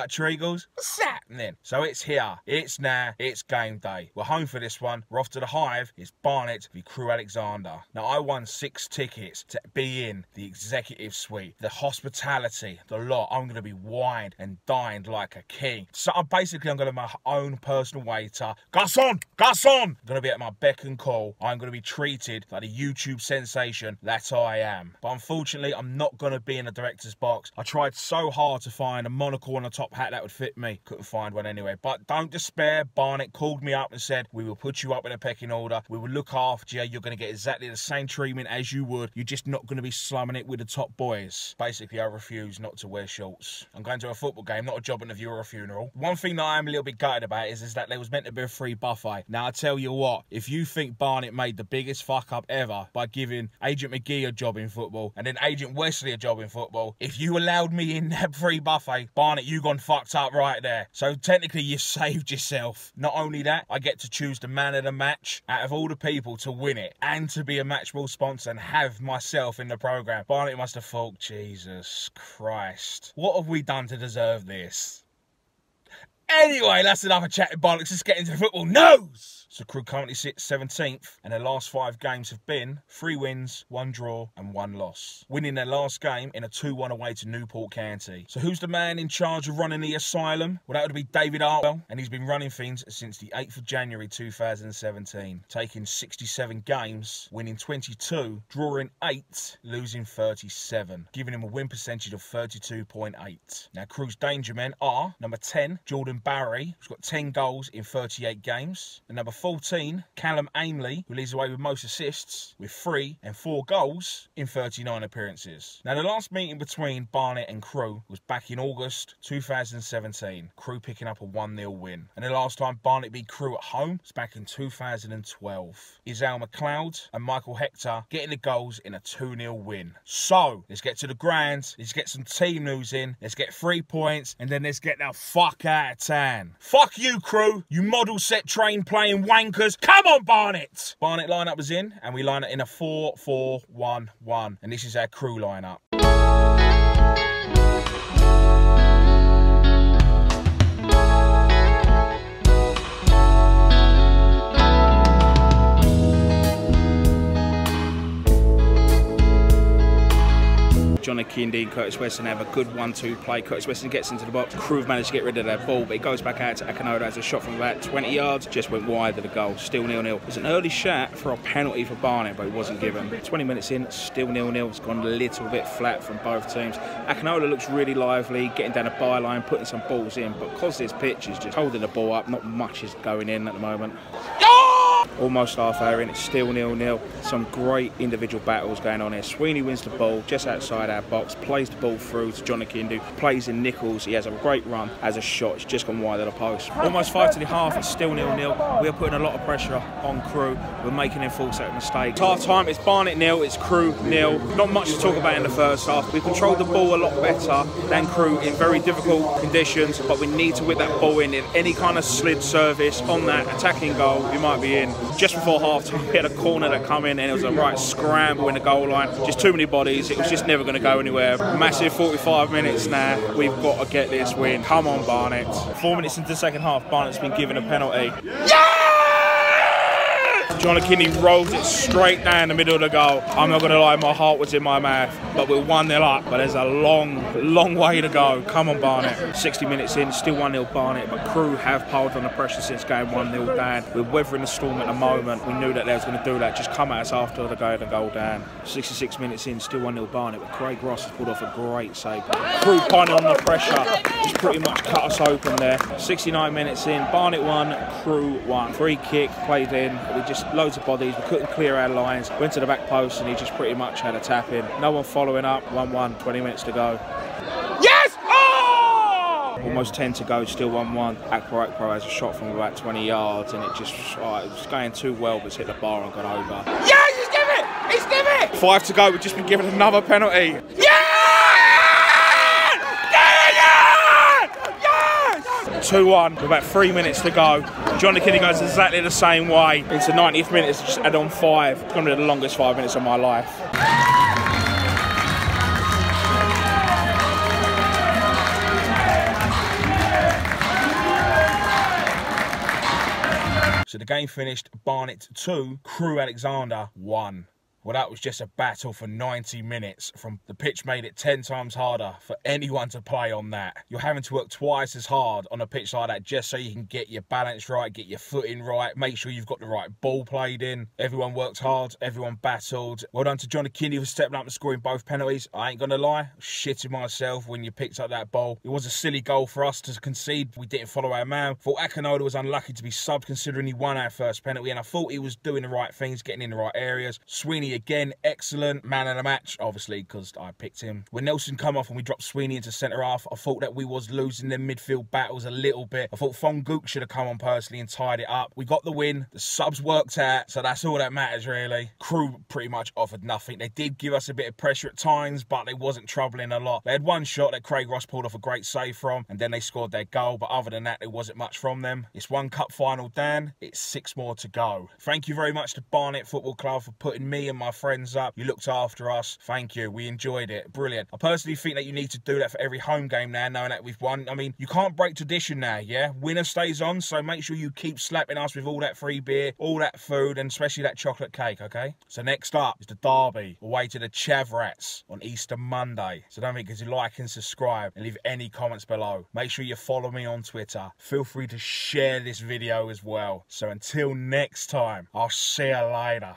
Butcher Eagles. What's happening? So it's here. It's now. It's game day. We're home for this one. We're off to the Hive. It's Barnet v Crewe Alexandra. Now, I won 6 tickets to be in the executive suite, the hospitality, the lot. I'm going to be wined and dined like a king. So I'm going to have my own personal waiter. Garçon! Garçon! I'm going to be at my beck and call. I'm going to be treated like the YouTube sensation that I am. But unfortunately, I'm not going to be in the director's box. I tried so hard to find a monocle and a top hat that would fit me. Couldn't find one anyway. But don't despair. Barnet called me up and said, we will put you up in a pecking order. We will look after you. You're going to get exactly the same treatment as you would. You're just not going to be slumming it with the top boys. Basically, I refuse not to wear shorts. I'm going to a football game, not a job interview or a funeral. One thing that I am a little bit gutted about is that there was meant to be a free buffet. Now, I tell you what, if you think Barnet made the biggest fuck up ever by giving Agent McGee a job in football and then Agent Wesley a job in football, if you allowed me in that free buffet, Barnet, you gone fucked up right there. So technically, you saved yourself. Not only that, I get to choose the man of the match out of all the people to win it and to be a match ball sponsor and have myself in the programme. Barnet must have thought, Jesus Christ, what have we done to deserve this? Anyway, that's enough of chatting bollocks. Let's get into the football news. So Crewe currently sits 17th, and their last 5 games have been 3 wins, 1 draw, and 1 loss. Winning their last game in a 2-1 away to Newport County. So who's the man in charge of running the asylum? Well, that would be David Hartwell, and he's been running things since the 8th of January 2017. Taking 67 games, winning 22, drawing 8, losing 37. Giving him a win percentage of 32.8. Now, Crewe's danger men are number 10, Jordan Barry, who's got 10 goals in 38 games. And number 14, Callum Ainley, who leads away with most assists, with 3 and 4 goals in 39 appearances. Now, the last meeting between Barnet and Crewe was back in August 2017. Crewe picking up a 1-0 win. And the last time Barnet beat Crewe at home was back in 2012. Isal McLeod and Michael Hector getting the goals in a 2-0 win. So, let's get to the ground, let's get some team news in, let's get 3 points, and then let's get the fuck out of town. Fuck you, Crewe, you model set train playing wankers. Come on, Barnet! Barnet lineup was in, and we line it in a 4-4-1-1. And this is our Crewe lineup. John Akindi and Curtis Weston have a good 1-2 play. Curtis Weston gets into the box. Crewe managed to get rid of that ball, but it goes back out to Akinoda as a shot from about 20 yards. Just went wide of the goal. Still 0-0. There's an early shot for a penalty for Barnet, but it wasn't given. 20 minutes in, still 0-0. It's gone a little bit flat from both teams. Akinoda looks really lively, getting down the byline, putting some balls in, but because this pitch is just holding the ball up, not much is going in at the moment. Almost half hour in, it's still 0-0. Some great individual battles going on here. Sweeney wins the ball just outside our box, plays the ball through to John Akindu, plays in Nichols. He has a great run as a shot. It's just gone wide of the post. Almost 5 to the half, it's still 0-0. We are putting a lot of pressure on Crewe. We're making them false out mistakes. Half time, it's Barnet 0, it's Crewe 0. Not much to talk about in the first half. We controlled the ball a lot better than Crewe in very difficult conditions, but we need to whip that ball in. If any kind of slid service on that attacking goal, we might be in. Just before half time, we had a corner that come in and it was a right scramble in the goal line. Just too many bodies. It was just never going to go anywhere. Massive 45 minutes now. We've got to get this win. Come on, Barnet. 4 minutes into the second half, Barnet's been given a penalty. Yeah! John Akini rolls it straight down the middle of the goal. I'm not going to lie, my heart was in my mouth. But we're 1-0 up, but there's a long way to go. Come on, Barnet. 60 minutes in, still 1-0 Barnet, but Crewe have piled on the pressure since going 1-0 down. We're weathering the storm at the moment. We knew that they was going to do that. Just come at us after the goal down. 66 minutes in, still 1-0 Barnet, but Craig Ross has pulled off a great save. Crewe piling on the pressure, just pretty much cut us open there. 69 minutes in, Barnet 1, Crewe 1. Free kick, played in, we just loads of bodies, we couldn't clear our lines, went to the back post and he just pretty much had a tap in. No one following up, 1-1, 20 minutes to go. Yes! Oh! Almost 10 to go, still 1-1. Akbar has a shot from about 20 yards and it was going too well, but it's hit the bar and gone over. Yeah, he's given it! He's given it! 5 to go, we've just been given another penalty. Yeah! 2-1 with about 3 minutes to go. John McKinney goes exactly the same way. It's the 90th minute, it's just add on 5. It's going to be the longest 5 minutes of my life. So the game finished Barnet 2, Crewe Alexandra 1. Well, that was just a battle for 90 minutes. The pitch made it 10 times harder for anyone to play on that. You're having to work twice as hard on a pitch like that just so you can get your balance right, get your footing right, make sure you've got the right ball played in. Everyone worked hard, everyone battled. Well done to Johnny Kinney for stepping up and scoring both penalties. I ain't gonna lie, shitting myself when you picked up that ball. It was a silly goal for us to concede. We didn't follow our man. Thought Akinola was unlucky to be subbed considering he won our first penalty, and I thought he was doing the right things, getting in the right areas. Sweeney again, excellent. Man of the match, obviously, because I picked him. When Nelson come off and we dropped Sweeney into centre half, I thought that we was losing the midfield battles a little bit. I thought Fongook should have come on personally and tied it up. We got the win. The subs worked out, so that's all that matters, really. Crewe pretty much offered nothing. They did give us a bit of pressure at times, but they wasn't troubling a lot. They had one shot that Craig Ross pulled off a great save from, and then they scored their goal, but other than that, there wasn't much from them. It's one cup final down. It's 6 more to go. Thank you very much to Barnet Football Club for putting me and my friends up. You looked after us. Thank you. We enjoyed it. Brilliant. I personally think that you need to do that for every home game now, knowing that we've won. I mean, you can't break tradition now, yeah? Winner stays on, so make sure you keep slapping us with all that free beer, all that food, and especially that chocolate cake, okay? So next up is the derby, away to the Chavrats on Easter Monday. So don't forget to like and subscribe and leave any comments below. Make sure you follow me on Twitter. Feel free to share this video as well. So until next time, I'll see you later.